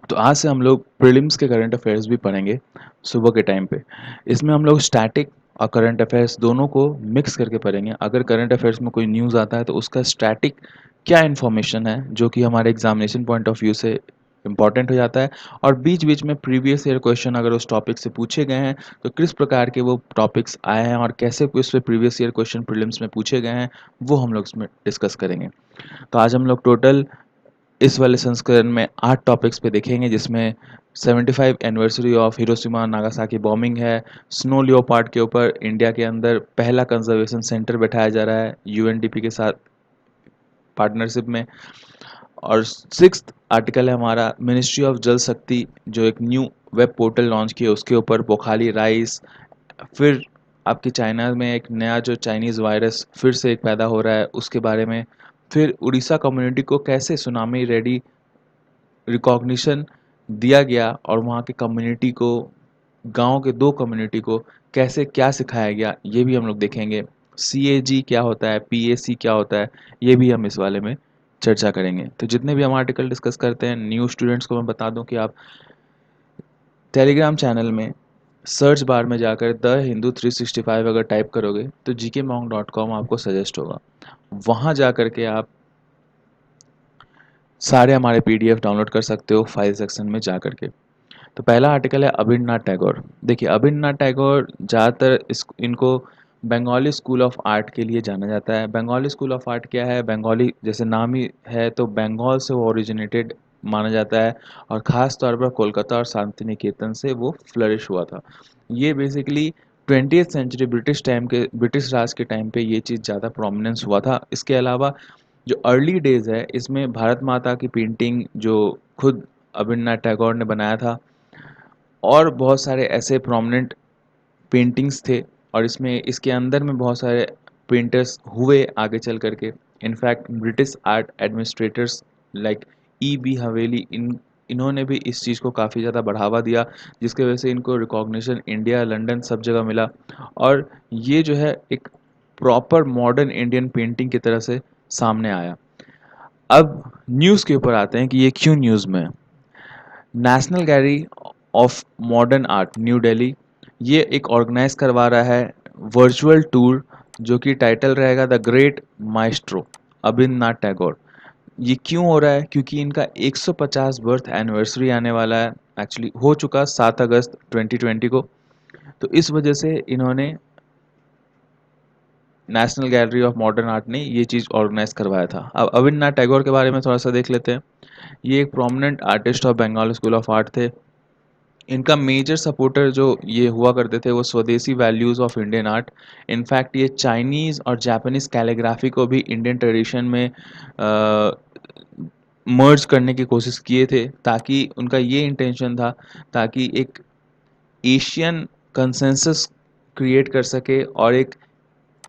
तो आज से हम लोग प्रीलिम्स के करंट अफेयर्स भी पढ़ेंगे सुबह के टाइम पे। इसमें हम लोग स्टैटिक और करंट अफेयर्स दोनों को मिक्स करके पढ़ेंगे। अगर करंट अफेयर्स में कोई न्यूज़ आता है तो उसका स्टैटिक क्या इन्फॉर्मेशन है जो कि हमारे एग्जामिनेशन पॉइंट ऑफ व्यू से इम्पॉर्टेंट हो जाता है, और बीच बीच में प्रीवियस ईयर क्वेश्चन अगर उस टॉपिक से पूछे गए हैं तो किस प्रकार के वो टॉपिक्स आए हैं और कैसे उस पे प्रीवियस ईयर क्वेश्चन प्रीलिम्स में पूछे गए हैं, वो हम लोग इसमें डिस्कस करेंगे। तो आज हम लोग टोटल इस वाले संस्करण में 8 टॉपिक्स पे देखेंगे, जिसमें 75 anniversary of Hiroshima Nagasaki bombing है, स्नो लियोपार्ड के ऊपर इंडिया के अंदर पहला कंजर्वेशन सेंटर बैठाया जा रहा है यूएनडीपी के साथ पार्टनरशिप में, और सिक्स्थ आर्टिकल है हमारा मिनिस्ट्री ऑफ जल शक्ति जो एक न्यू वेब पोर्टल लॉन्च किया उसके ऊपर पोखाली राइस। फिर आपकी चाइना में एक नया जो चाइनीज़ वायरस फिर से एक पैदा हो रहा है उसके बारे में। फिर उड़ीसा कम्युनिटी को कैसे सुनामी रेडी रिकॉग्निशन दिया गया और वहाँ की कम्युनिटी को, गांव के 2 कम्युनिटी को कैसे क्या सिखाया गया, ये भी हम लोग देखेंगे। सीएजी क्या होता है, पीएसी क्या होता है, ये भी हम इस वाले में चर्चा करेंगे। तो जितने भी हम आर्टिकल डिस्कस करते हैं, न्यू स्टूडेंट्स को मैं बता दूं कि आप टेलीग्राम चैनल में सर्च बार में जाकर द हिंदू 365 अगर टाइप करोगे तो gkmonk.com आपको सजेस्ट होगा। वहाँ जा कर के आप सारे हमारे पीडीएफ डाउनलोड कर सकते हो फाइल सेक्शन में जा कर के। तो पहला आर्टिकल है अभिनवनाथ टैगोर। देखिए अभिनवनाथ टैगोर ज़्यादातर इस इनको बंगाली स्कूल ऑफ आर्ट के लिए जाना जाता है। बंगाली स्कूल ऑफ आर्ट क्या है, बंगाली जैसे नाम ही है तो बंगाल से वो ओरिजिनेटेड माना जाता है, और ख़ास तौर पर कोलकाता और शांति निकेतन से वो फ्लरिश हुआ था। ये बेसिकली 20th सेंचुरी ब्रिटिश राज के टाइम पे ये चीज़ ज़्यादा प्रोमिनेंस हुआ था। इसके अलावा जो अर्ली डेज़ है इसमें भारत माता की पेंटिंग जो खुद अभिनवनाथ टैगोर ने बनाया था, और बहुत सारे ऐसे प्रोमिनेंट पेंटिंग्स थे, और इसमें इसके अंदर में बहुत सारे पेंटर्स हुए आगे चल करके। In fact British art administrators like E B Havell इन्होंने भी इस चीज़ को काफ़ी ज़्यादा बढ़ावा दिया, जिसकी वजह से इनको रिकॉग्निशन इंडिया लंदन सब जगह मिला, और ये जो है एक प्रॉपर मॉडर्न इंडियन पेंटिंग की तरह से सामने आया। अब न्यूज़ के ऊपर आते हैं कि ये क्यों न्यूज़ में है। National gallery of modern art new Delhi ये एक ऑर्गेनाइज करवा रहा है वर्चुअल टूर, जो कि टाइटल रहेगा द ग्रेट माइस्ट्रो अभिनवनाथ टैगोर। ये क्यों हो रहा है, क्योंकि इनका 150 बर्थ एनिवर्सरी आने वाला है, एक्चुअली हो चुका 7 अगस्त 2020 को। तो इस वजह से इन्होंने national gallery of modern art ने ये चीज़ ऑर्गेनाइज करवाया था। अब अभिनवनाथ टैगोर के बारे में थोड़ा सा देख लेते हैं। ये एक prominent artist of Bengal school of art थे। इनका मेजर सपोर्टर जो ये हुआ करते थे वो स्वदेशी values of Indian art. In fact ये चाइनीज़ और जापानीज़ कैलीग्राफी को भी इंडियन ट्रेडिशन में मर्ज करने की कोशिश किए थे, ताकि उनका ये इंटेंशन था ताकि एक एशियन कंसेंसस क्रिएट कर सके और एक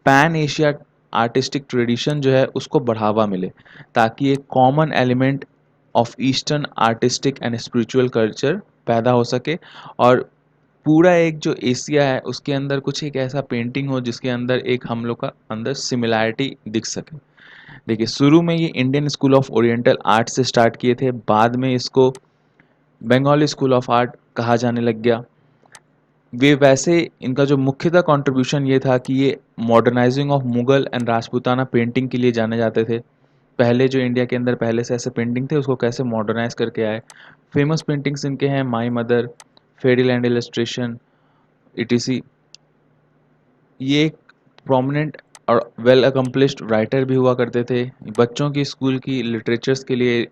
पैन एशिया आर्टिस्टिक ट्रेडिशन जो है उसको बढ़ावा मिले, ताकि एक common element of eastern artistic and spiritual culture पैदा हो सके, और पूरा एक जो एशिया है उसके अंदर कुछ एक ऐसा पेंटिंग हो जिसके अंदर एक हम लोग का अंदर सिमिलैरिटी दिख सके। देखिए शुरू में ये Indian school of oriental art से स्टार्ट किए थे, बाद में इसको बंगाली स्कूल ऑफ आर्ट कहा जाने लग गया। वे वैसे इनका जो मुख्यतः कंट्रीब्यूशन ये था कि ये modernising of Mughal and Rajputana painting के लिए जाने जाते थे। पहले जो इंडिया के अंदर पहले से ऐसे पेंटिंग थे उसको कैसे मॉडर्नाइज करके आए। फेमस पेंटिंग्स इनके हैं my mother, Pheri land illustration, etc. ये एक प्रोमिनेंट और वेल अकम्पलिश्ड राइटर भी हुआ करते थे। बच्चों की स्कूल की लिटरेचर्स के लिए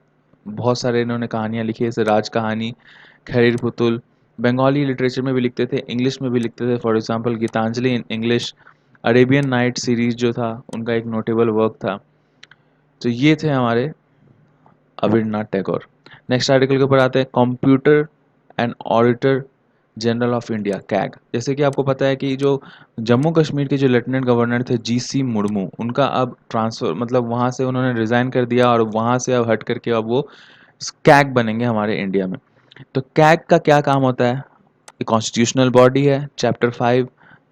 बहुत सारे इन्होंने कहानियाँ लिखी, जैसे राज कहानी, खैर पुतुल। बंगाली लिटरेचर में भी लिखते थे, इंग्लिश में भी लिखते थे। For example Gitanjali in English, Arabian night series जो था उनका एक नोटेबल वर्क था। तो ये थे हमारे अविनाश टैगोर। नेक्स्ट आर्टिकल के ऊपर आते हैं, computer and auditor general of India CAG. जैसे कि आपको पता है कि जो जम्मू कश्मीर के जो लेफ्टिनेंट गवर्नर थे जीसी मुर्मू, उनका अब ट्रांसफ़र मतलब वहाँ से उन्होंने रिज़ाइन कर दिया और वहाँ से अब हट करके अब वो कैग बनेंगे हमारे इंडिया में। तो कैग का क्या काम होता है? कॉन्स्टिट्यूशनल बॉडी है, चैप्टर 5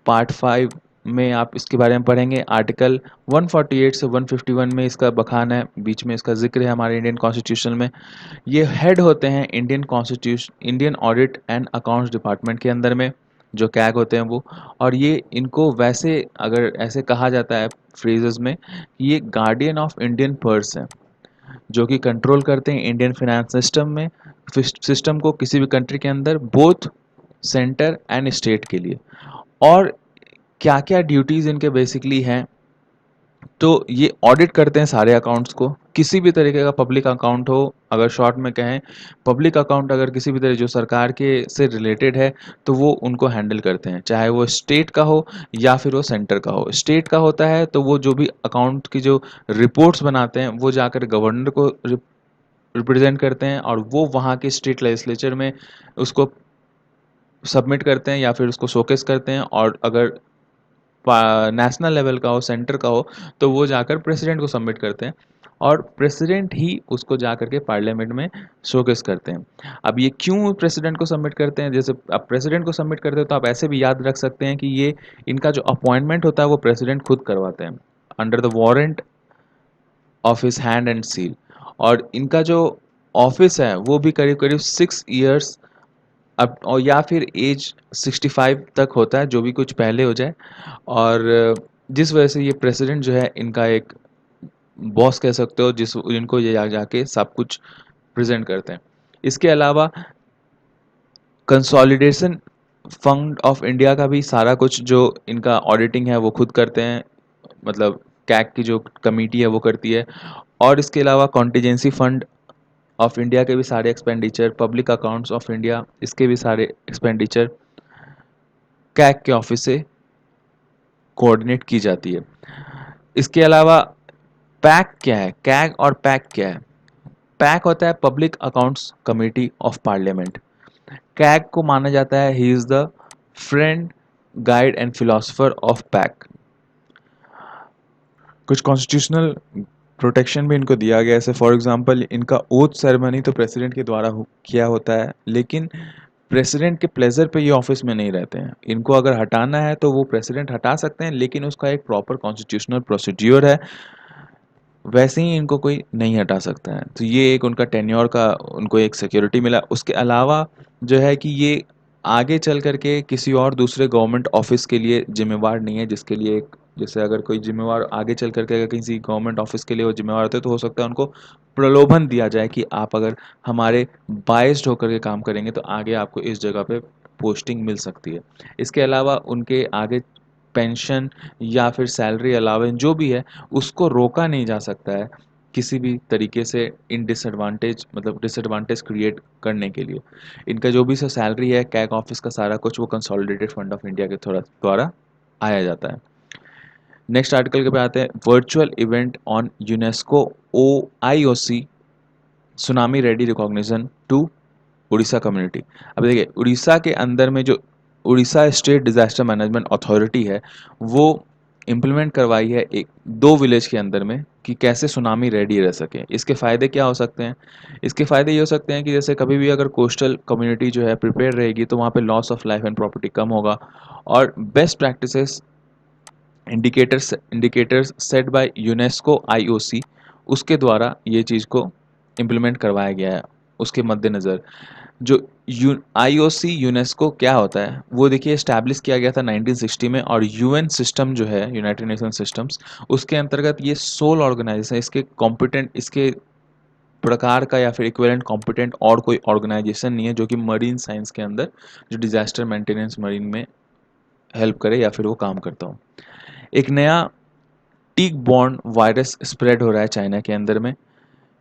पार्ट 5 में आप इसके बारे में पढ़ेंगे। आर्टिकल 148 से 151 में इसका बखान है, बीच में इसका जिक्र है हमारे इंडियन कॉन्स्टिट्यूशन में। ये हेड होते हैं Indian audit and accounts department के अंदर में, जो कैग होते हैं वो। और ये इनको वैसे अगर ऐसे कहा जाता है फ्रेजेस में, ये गार्डियन ऑफ इंडियन पर्स हैं, जो कि कंट्रोल करते हैं इंडियन फाइनेंस सिस्टम को किसी भी कंट्री के अंदर, बोथ सेंटर एंड स्टेट के लिए। और क्या क्या ड्यूटीज़ इनके बेसिकली हैं, तो ये ऑडिट करते हैं सारे अकाउंट्स को, किसी भी तरीके का पब्लिक अकाउंट हो, अगर शॉर्ट में कहें पब्लिक अकाउंट अगर किसी भी तरह जो सरकार के से रिलेटेड है तो वो उनको हैंडल करते हैं, चाहे वो स्टेट का हो या फिर वो सेंटर का हो। स्टेट का होता है तो वो जो भी अकाउंट की जो रिपोर्ट्स बनाते हैं वो जाकर गवर्नर को रिप्रेजेंट करते हैं, और वो वहाँ के स्टेट लेजिस्लेचर में उसको सबमिट करते हैं या फिर उसको शोकेस करते हैं। और अगर नेशनल लेवल का हो, सेंटर का हो, तो वो जाकर प्रेसिडेंट को सबमिट करते हैं, और प्रेसिडेंट ही उसको जा करके पार्लियामेंट में शोकेस करते हैं। अब ये क्यों प्रेसिडेंट को सबमिट करते हैं, जैसे अब प्रेसिडेंट को सबमिट करते हैं तो आप ऐसे भी याद रख सकते हैं कि ये इनका जो अपॉइंटमेंट होता है वो प्रेसिडेंट खुद करवाते हैं, under the warrant of his hand and seal. और इनका जो ऑफिस है वो भी करीब करीब 6 इयर्स अब, और या फिर एज 65 तक होता है, जो भी कुछ पहले हो जाए। और जिस वजह से ये प्रेसिडेंट जो है इनका एक बॉस कह सकते हो, जिस इनको ये जाके सब कुछ प्रेजेंट करते हैं। इसके अलावा कंसोलिडेशन फंड ऑफ इंडिया का भी सारा कुछ जो इनका ऑडिटिंग है वो खुद करते हैं, मतलब कैग की जो कमेटी है वो करती है। और इसके अलावा कॉन्टीजेंसी फंड ऑफ इंडिया के भी सारे expenditure, public accounts of India इसके भी सारे एक्सपेंडिचर कैग के ऑफिस से कोऑर्डिनेट की जाती है। इसके अलावा पैक क्या है, कैग और पैक क्या है? पैक होता है public accounts committee of parliament. CAG को माना जाता है he is the friend, guide and philosopher of pack. कुछ कॉन्स्टिट्यूशनल प्रोटेक्शन भी इनको दिया गया है, जैसे फॉर एग्जांपल इनका ओथ सेरेमनी तो प्रेसिडेंट के द्वारा किया होता है, लेकिन प्रेसिडेंट के प्लेजर पे ये ऑफिस में नहीं रहते हैं। इनको अगर हटाना है तो वो प्रेसिडेंट हटा सकते हैं, लेकिन उसका एक प्रॉपर कॉन्स्टिट्यूशनल प्रोसीड्योर है, वैसे ही इनको कोई नहीं हटा सकता है। तो ये एक उनका टेन्योर का उनको एक सिक्योरिटी मिला। उसके अलावा जो है कि ये आगे चल करके किसी और दूसरे गवर्नमेंट ऑफिस के लिए जिम्मेवार नहीं है, जिसके लिए एक, जैसे अगर कोई जिम्मेवार आगे चल करके अगर किसी गवर्नमेंट ऑफिस के लिए वो जिम्मेवार होते हैं तो हो सकता है उनको प्रलोभन दिया जाए कि आप अगर हमारे बाइस्ड होकर के काम करेंगे तो आगे आपको इस जगह पे पोस्टिंग मिल सकती है। इसके अलावा उनके आगे पेंशन या फिर सैलरी अलावेंस जो भी है उसको रोका नहीं जा सकता है किसी भी तरीके से, इन डिसएडवांटेज मतलब डिसएडवांटेज क्रिएट करने के लिए। इनका जो भी सैलरी है कैग ऑफिस का सारा कुछ वो कंसोलिडेटेड फंड ऑफ इंडिया के थोड़ा द्वारा आया जाता है। नेक्स्ट आर्टिकल के पे आते हैं, virtual event on UNESCO O I O C tsunami ready recognition to Odisha community. अब देखिए उड़ीसा के अंदर में जो Odisha state disaster management authority है वो इम्प्लीमेंट करवाई है एक दो विलेज के अंदर में कि कैसे सुनामी रेडी रह सके। इसके फ़ायदे क्या हो सकते हैं? इसके फ़ायदे ये हो सकते हैं कि जैसे कभी भी अगर कोस्टल कम्युनिटी जो है प्रिपेयर रहेगी तो वहाँ पे loss of life and property कम होगा। और best practices indicators set by UNESCO IOC उसके द्वारा ये चीज़ को इम्प्लीमेंट करवाया गया है। उसके मद्देनज़र जो आईओसी यूनेस्को क्या होता है वो देखिए इस्टेब्लिश किया गया था 1960 में, और यूएन सिस्टम जो है यूनाइटेड नेशन सिस्टम्स उसके अंतर्गत ये सोल ऑर्गेनाइजेशन, इसके कॉम्पिटेंट, इसके प्रकार का या फिर इक्विवेलेंट कॉम्पिटेंट और कोई ऑर्गेनाइजेशन नहीं है जो कि मरीन साइंस के अंदर जो डिजास्टर मेंटेनेंस मरीन में हेल्प करे या फिर वो काम करता हो। एक नया टिक बॉर्न वायरस स्प्रेड हो रहा है चाइना के अंदर में,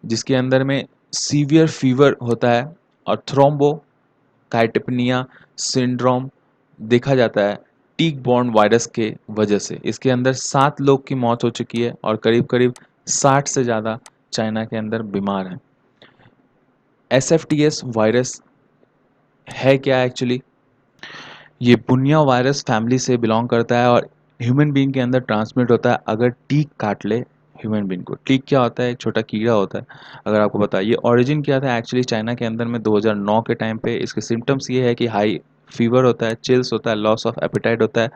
जिसके अंदर में सीवियर फीवर होता है और थ्रोम्बोकाइटेपनिया सिंड्रोम देखा जाता है टिक बॉर्न वायरस के वजह से। इसके अंदर 7 लोग की मौत हो चुकी है और करीब करीब 60 से ज़्यादा चाइना के अंदर बीमार हैं। एसएफटीएस वायरस है क्या एक्चुअली? ये पुन्या वायरस फैमिली से बिलोंग करता है और ह्यूमन बीइंग के अंदर ट्रांसमिट होता है अगर टीक काट ले ह्यूमन बीइंग को। टीक क्या होता है? एक छोटा कीड़ा होता है, अगर आपको पता है। ये ओरिजिन क्या था एक्चुअली चाइना के अंदर में 2009 के टाइम पे। इसके सिम्टम्स ये है कि हाई फीवर होता है, चिल्स होता है, लॉस ऑफ एपेटाइट होता है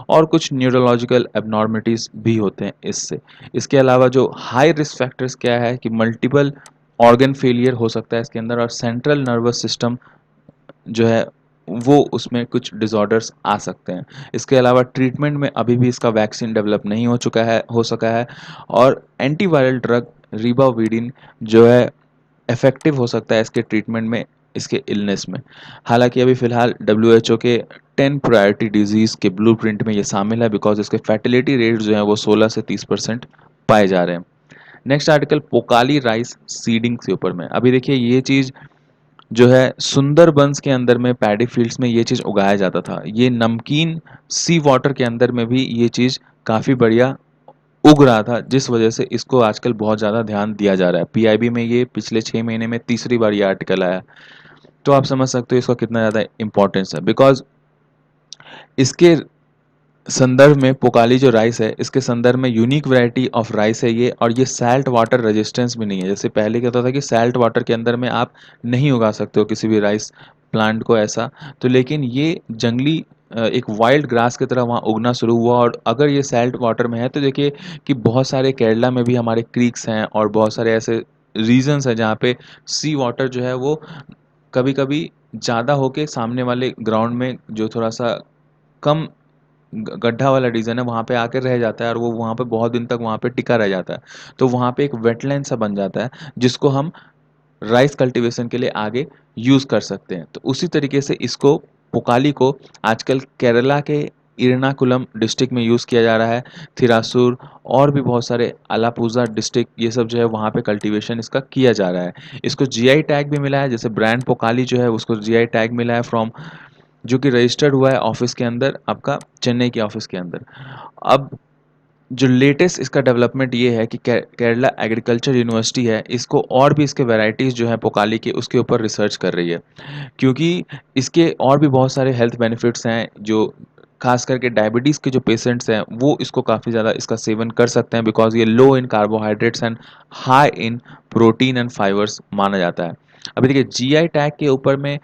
और कुछ न्यूरोलॉजिकल एबनॉर्मलिटीज़ भी होते हैं इससे। इसके अलावा जो हाई रिस्क फैक्टर्स क्या है कि मल्टीपल ऑर्गन फेलियर हो सकता है इसके अंदर और सेंट्रल नर्वस सिस्टम जो है वो उसमें कुछ डिसऑर्डर्स आ सकते हैं। इसके अलावा ट्रीटमेंट में अभी भी इसका वैक्सीन डेवलप नहीं हो सका है और एंटीवायरल ड्रग रिबाविरिन जो है इफेक्टिव हो सकता है इसके ट्रीटमेंट में, इसके इलनेस में। हालांकि अभी फ़िलहाल डब्ल्यूएचओ के 10 प्रायोरिटी डिजीज़ के ब्लूप्रिंट में ये शामिल है बिकॉज इसके फर्टिलिटी रेट जो है वो 16 से 30% पाए जा रहे हैं। Next article pokkali rice seeding के ऊपर में। अभी देखिए ये चीज़ जो है सुंदरबंस के अंदर में पैडी फील्ड्स में ये चीज़ उगाया जाता था। ये नमकीन सी वाटर के अंदर में भी ये चीज़ काफ़ी बढ़िया उग रहा था, जिस वजह से इसको आजकल बहुत ज़्यादा ध्यान दिया जा रहा है। पीआईबी में ये पिछले 6 महीने में तीसरी बार ये आर्टिकल आया। तो आप समझ सकते हो इसका कितना ज़्यादा इम्पोर्टेंस है बिकॉज़ इसके संदर्भ में पोकाली जो राइस है, इसके संदर्भ में यूनिक वैरायटी ऑफ राइस है ये और ये सैल्ट वाटर रेजिस्टेंस भी नहीं है। जैसे पहले क्या होता था कि सैल्ट वाटर के अंदर में आप नहीं उगा सकते हो किसी भी राइस प्लांट को ऐसा, तो लेकिन ये जंगली एक वाइल्ड ग्रास की तरह वहाँ उगना शुरू हुआ और अगर ये सैल्ट वाटर में है तो देखिए कि बहुत सारे केरला में भी हमारे क्रीक्स हैं और बहुत सारे ऐसे रीजन्स हैं जहाँ पे सी वाटर जो है वो कभी-कभी ज़्यादा होके सामने वाले ग्राउंड में जो थोड़ा-सा कम गड्ढा वाला रीजन है वहाँ पे आकर रह जाता है और वो वहाँ पे बहुत दिन तक वहाँ पे टिका रह जाता है। तो वहाँ पे एक वेटलैंड सा बन जाता है जिसको हम राइस कल्टीवेशन के लिए आगे यूज़ कर सकते हैं। तो उसी तरीके से इसको पोकाली को आजकल केरला के इरनाकुलम डिस्ट्रिक्ट में यूज़ किया जा रहा है। थिरासूर और भी बहुत सारे अलापुज़ा डिस्ट्रिक्ट ये सब जो है वहाँ पे कल्टीवेशन इसका किया जा रहा है। इसको जीआई टैग भी मिला है, जैसे ब्रांड पोकाली जो है उसको जीआई टैग मिला है फ्रॉम जो कि रजिस्टर्ड हुआ है ऑफिस के अंदर, आपका चेन्नई के ऑफिस के अंदर। अब जो लेटेस्ट इसका डेवलपमेंट ये है कि केरला एग्रीकल्चर यूनिवर्सिटी है, इसको और भी इसके वैराइटीज़ जो है पोकाली के उसके ऊपर रिसर्च कर रही है। क्योंकि इसके और भी बहुत सारे हेल्थ बेनिफिट्स हैं जो खास करके डायबिटीज़ के जो पेशेंट्स हैं वो इसको काफ़ी ज़्यादा इसका सेवन कर सकते हैं बिकॉज़ ये low in carbohydrates and high in protein and fibres माना जाता है। अभी देखिए जीआई टैग के ऊपर में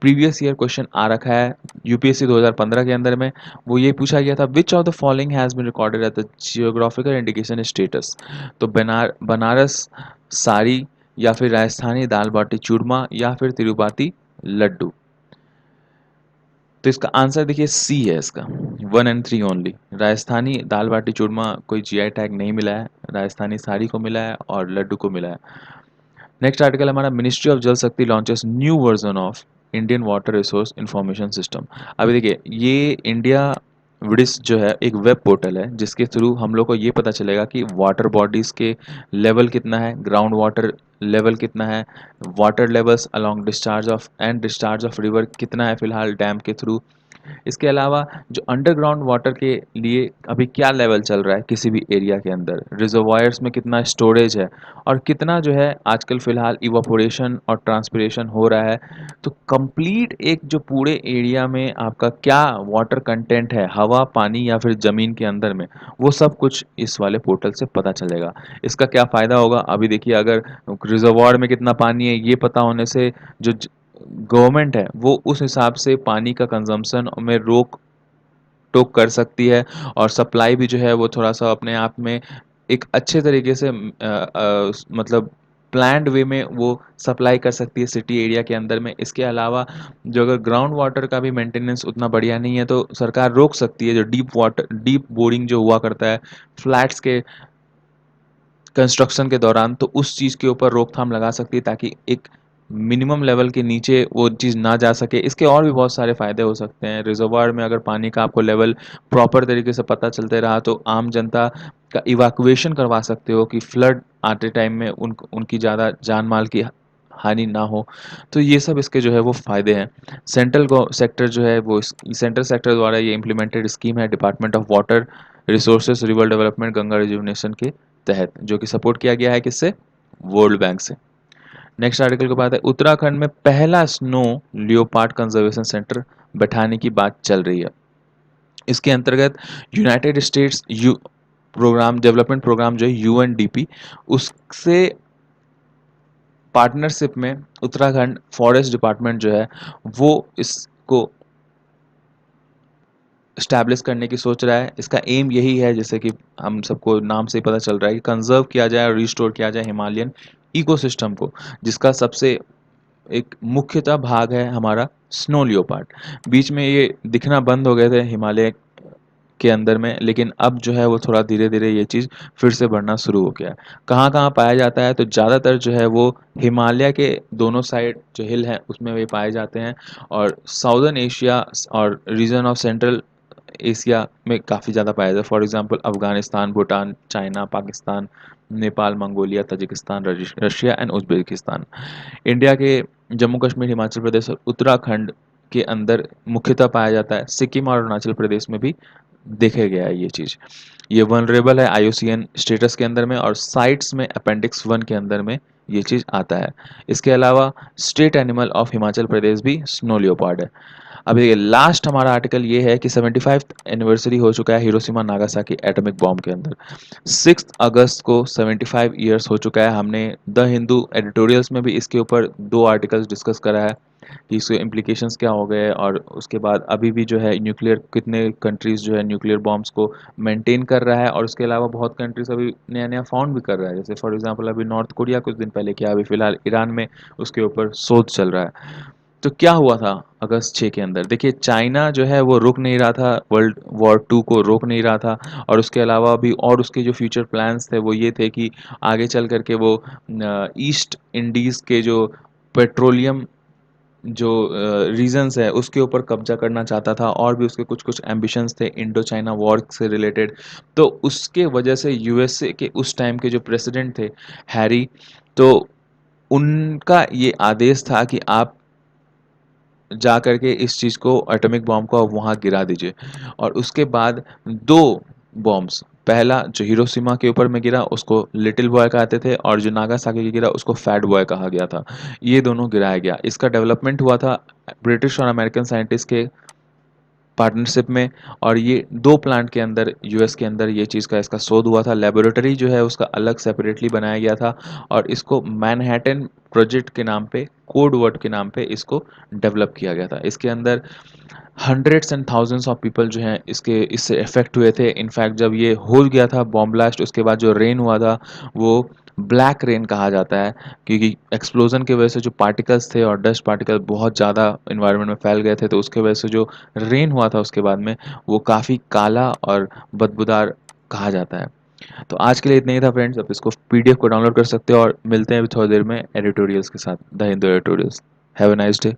प्रीवियस ईयर क्वेश्चन आ रखा है यूपीएससी 2015 के अंदर में। वो ये पूछा गया था which of the following has been recorded at the geographical indication status. तो बनारस साड़ी या फिर राजस्थानी दाल बाटी चूरमा या फिर तिरुपति लड्डू। तो इसका आंसर देखिए सी है इसका 1 एंड 3 ओनली। राजस्थानी दाल बाटी चूरमा कोई जीआई टैग नहीं मिला है, राजस्थानी साड़ी को मिला है और लड्डू को मिला है। नेक्स्ट आर्टिकल हमारा मिनिस्ट्री ऑफ जल शक्ति launches new version of Indian water resource information system. अभी देखिए ये इंडिया विडिस जो है एक वेब पोर्टल है जिसके थ्रू हम लोग को ये पता चलेगा कि वाटर बॉडीज़ के लेवल कितना है, ग्राउंड वाटर लेवल कितना है, water levels along discharge of river कितना है फिलहाल डैम के थ्रू। इसके अलावा जो अंडरग्राउंड वाटर के लिए अभी क्या लेवल चल रहा है किसी भी एरिया के अंदर, रिजर्वायर्स में कितना स्टोरेज है और कितना जो है आजकल फ़िलहाल इवापोरेशन और ट्रांसपिरेशन हो रहा है। तो कंप्लीट एक जो पूरे एरिया में आपका क्या वाटर कंटेंट है, हवा, पानी या फिर ज़मीन के अंदर में, वो सब कुछ इस वाले पोर्टल से पता चलेगा। इसका क्या फ़ायदा होगा, अभी देखिए अगर रिजर्वायर में कितना पानी है ये पता होने से जो गवर्नमेंट है वो उस हिसाब से पानी का कंजम्पशन में रोक टोक कर सकती है और सप्लाई भी जो है वो थोड़ा-सा अपने आप में एक अच्छे तरीके से मतलब प्लान्ड वे में वो सप्लाई कर सकती है सिटी एरिया के अंदर में। इसके अलावा जो अगर ग्राउंड वाटर का भी मेंटेनेंस उतना बढ़िया नहीं है तो सरकार रोक सकती है जो डीप बोरिंग जो हुआ करता है फ्लैट्स के कंस्ट्रक्शन के दौरान, तो उस चीज़ के ऊपर रोकथाम लगा सकती है ताकि एक मिनिमम लेवल के नीचे वो चीज़ ना जा सके। इसके और भी बहुत सारे फ़ायदे हो सकते हैं। रिज़र्वॉयर में अगर पानी का आपको लेवल प्रॉपर तरीके से पता चलते रहा तो आम जनता का इवैक्यूएशन करवा सकते हो कि फ्लड आते टाइम में उनकी ज़्यादा जान-माल की हानि ना हो। तो ये सब इसके जो है वो फ़ायदे हैं। सेंट्रल गव सेक्टर जो है वो सेंट्रल सेक्टर द्वारा ये इम्प्लीमेंटेड स्कीम है department of water resources river development Ganga rejuvenation के तहत, जो कि सपोर्ट किया गया है किससे? वर्ल्ड बैंक से। नेक्स्ट आर्टिकल की बात है उत्तराखंड में पहला स्नो लियोपार्ड कंजर्वेशन सेंटर बैठाने की बात चल रही है। इसके अंतर्गत United States U programme development programme जो है यूएनडीपी उससे पार्टनरशिप में उत्तराखंड फॉरेस्ट डिपार्टमेंट जो है वो इसको स्टैब्लिश करने की सोच रहा है। इसका एम यही है, जैसे कि हम सबको नाम से ही पता चल रहा है, कि कंजर्व किया जाए और रिस्टोर किया जाए हिमालयन इकोसिस्टम को, जिसका सबसे एक मुख्यतः भाग है हमारा स्नो लियोपार्ड। बीच में ये दिखना बंद हो गए थे हिमालय के अंदर में, लेकिन अब जो है वो थोड़ा धीरे धीरे ये चीज़ फिर से बढ़ना शुरू हो गया है। कहाँ कहाँ पाया जाता है, तो ज़्यादातर जो है वो हिमालय के दोनों साइड जो हिल हैं उसमें वे पाए जाते हैं, और साउदर्न एशिया और रीजन ऑफ सेंट्रल एशिया में काफ़ी ज़्यादा पाया जाता है। For example Afghanistan, Bhutan, China, Pakistan, Nepal, Mongolia, Tajikistan, Russia and Uzbekistan. India के जम्मू कश्मीर, हिमाचल प्रदेश और उत्तराखंड के अंदर मुख्यतः पाया जाता है। सिक्किम और अरुणाचल प्रदेश में भी देखे गया है ये चीज़। ये वनरेबल है आईयूसीएन स्टेटस के अंदर में, और साइट्स में अपेंडिक्स 1 के अंदर में ये चीज़ आता है। इसके अलावा state animal of Himachal Pradesh भी स्नो लियोपार्ड है। अब ये लास्ट हमारा आर्टिकल ये है कि 75th एनिवर्सरी हो चुका है हिरोशिमा नागासाकी एटॉमिक बॉम्ब के अंदर। 6 अगस्त को 75 ईयर्स हो चुका है। हमने द हिंदू एडिटोरियल्स में भी इसके ऊपर 2 आर्टिकल्स डिस्कस करा है कि इसके इम्प्लीकेशंस क्या हो गए, और उसके बाद अभी भी जो है न्यूक्लियर कितने कंट्रीज़ जो है न्यूक्लियर बॉम्ब्स को मेंटेन कर रहा है, और उसके अलावा बहुत कंट्रीज़ अभी नया-नया फाउंड भी कर रहा है। जैसे फॉर एग्ज़ाम्पल अभी नॉर्थ कोरिया कुछ दिन पहले किया, अभी फ़िलहाल ईरान में उसके ऊपर शोध चल रहा है। तो क्या हुआ था अगस्त 6 के अंदर? देखिए, चाइना जो है वो रुक नहीं रहा था, वर्ल्ड वॉर 2 को रोक नहीं रहा था, और उसके अलावा भी और उसके जो फ्यूचर प्लान्स थे वो ये थे कि आगे चल कर के वो ईस्ट इंडीज़ के जो पेट्रोलियम जो रीजन्स है उसके ऊपर कब्जा करना चाहता था, और भी उसके कुछ कुछ एम्बिशंस थे इंडो चाइना वॉर से रिलेटेड। तो उसके वजह से यूएसए के उस टाइम के जो प्रेसिडेंट थे, हैरी, तो उनका ये आदेश था कि आप जा कर के इस चीज़ को, एटॉमिक बॉम्ब को आप वहाँ गिरा दीजिए। और उसके बाद 2 बॉम्ब्स, पहला जो हिरोशिमा के ऊपर में गिरा उसको लिटिल बॉय कहते थे, और जो नागासाकी के गिरा उसको फैट बॉय कहा गया था। ये दोनों गिराया गया। इसका डेवलपमेंट हुआ था ब्रिटिश और अमेरिकन साइंटिस्ट के पार्टनरशिप में, और ये 2 प्लांट के अंदर यूएस के अंदर ये चीज़ का इसका शोध हुआ था। लेबोरेटरी जो है उसका अलग सेपरेटली बनाया गया था, और इसको मैनहट्टन प्रोजेक्ट के नाम पे, कोड वर्ड के नाम पे इसको डेवलप किया गया था। इसके अंदर hundreds and thousands of people जो हैं इससे इफ़ेक्ट हुए थे। इनफैक्ट जब ये हो गया था बॉम्ब ब्लास्ट, उसके बाद जो रेन हुआ था वो ब्लैक रेन कहा जाता है, क्योंकि एक्सप्लोजन की वजह से जो पार्टिकल्स थे और डस्ट पार्टिकल बहुत ज़्यादा एनवायरनमेंट में फैल गए थे, तो उसके वजह से जो रेन हुआ था उसके बाद में वो काफ़ी काला और बदबूदार कहा जाता है। तो आज के लिए इतना ही था फ्रेंड्स। अब इसको पीडीएफ को डाउनलोड कर सकते हो, और मिलते हैं अभी थोड़ी देर में एडिटोरियल्स के साथ, the Hindu editorials. Have a nice day.